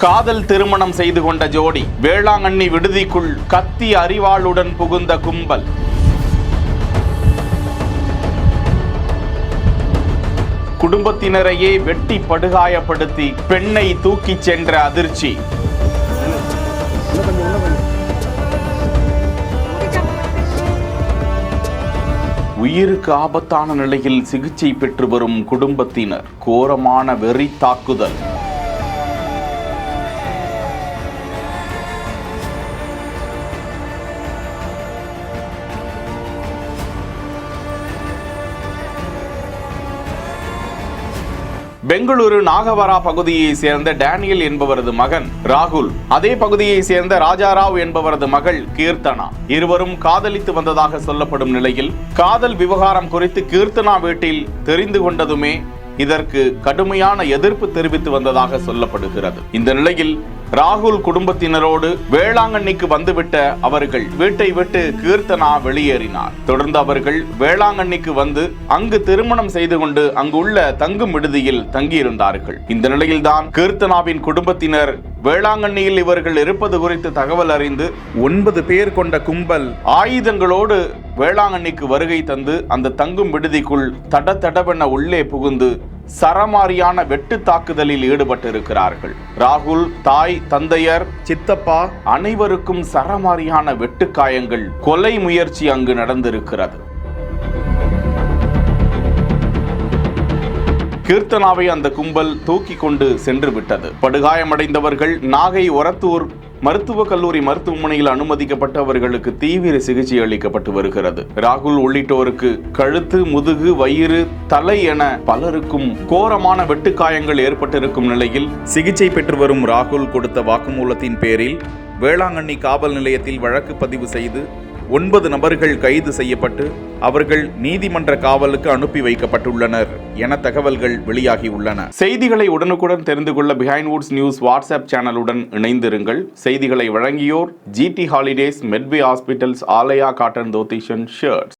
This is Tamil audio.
காதல் திருமணம் செய்து கொண்ட ஜோடி வேளாங்கண்ணி விடுதிக்குள் கத்தி அரிவாளுடன் புகுந்த கும்பல். குடும்பத்தினரையே வெட்டி படுகாயப்படுத்தி பெண்ணை தூக்கிச் சென்ற அதிர்ச்சி. உயிருக்கு ஆபத்தான நிலையில் சிகிச்சை பெற்று வரும் குடும்பத்தினர். கோரமான வெறி தாக்குதல். பெங்களூரு நாகவரா பகுதியை சேர்ந்த டேனியல் என்பவரது மகன் ராகுல், அதே பகுதியை சேர்ந்த ராஜாராவ் என்பவரது மகள் கீர்த்தனா இருவரும் காதலித்து வந்ததாக சொல்லப்படும் நிலையில் காதல் விவகாரம் குறித்து கீர்த்தனா வீட்டில் தெரிந்து கொண்டதுமே இதற்கு கடுமையான எதிர்ப்பு தெரிவித்து வந்ததாக சொல்லப்படுகிறது. இந்த நிலையில் ராகுல் குடும்பத்தினரோடு வேளாங்கண்ணிக்கு வந்துவிட்ட அவர்கள் வீட்டை விட்டு கீர்த்தனா வெளியேறினார். தொடர்ந்து அவர்கள் வேளாங்கண்ணிக்கு வந்து அங்கு திருமணம் செய்து கொண்டு அங்குள்ள தங்கும் விடுதியில் தங்கியிருந்தார்கள். இந்த நிலையில்தான் கீர்த்தனாவின் குடும்பத்தினர் வேளாங்கண்ணியில் இவர்கள் இருப்பது குறித்து தகவல் அறிந்து 9 பேர் கொண்ட கும்பல் ஆயுதங்களோடு வேளாங்கண்ணிக்கு வருகை தந்து அந்த தங்கும் விடுதிக்குள் தடதடவென உள்ளே புகுந்து சரமாரியான வெட்டு தாக்குதலில் ஈடுபட்டிருக்கிறார்கள். ராகுல் தாய், தந்தையர், சித்தப்பா அனைவருக்கும் சரமாரியான வெட்டுக்காயங்கள், கொலை முயற்சி அங்கு நடந்திருக்கிறது. கீர்த்தனாவை அந்த கும்பல் தூக்கி கொண்டு சென்று விட்டது. படுகாயமடைந்தவர்கள் நாகை ஒரத்தூர் மருத்துவக் கல்லூரி மருத்துவமனையில் அனுமதிக்கப்பட்டு அவர்களுக்கு தீவிர சிகிச்சை அளிக்கப்பட்டு வருகிறது. ராகுல் உள்ளிட்டோருக்கு கழுத்து, முதுகு, வயிறு, தலை என பலருக்கும் கோரமான வெட்டுக்காயங்கள் ஏற்பட்டிருக்கும் நிலையில் சிகிச்சை பெற்று வரும் ராகுல் கொடுத்த வாக்குமூலத்தின் பேரில் வேளாங்கண்ணி காவல் நிலையத்தில் வழக்கு பதிவு செய்து 9 நபர்கள் கைது செய்யப்பட்டு அவர்கள் நீதிமன்ற காவலுக்கு அனுப்பி வைக்கப்பட்டுள்ளனர் என தகவல்கள் வெளியாகியுள்ளன. செய்திகளை உடனுக்குடன் தெரிந்து கொள்ள பிஹைண்ட் வுட்ஸ் நியூஸ் வாட்ஸ்அப் சேனலுடன் இணைந்திருங்கள். செய்திகளை வழங்கியோர் GT holidays, Medway hospitals, Aalaya cotton தோத்திஷன் ஷர்ட்ஸ்.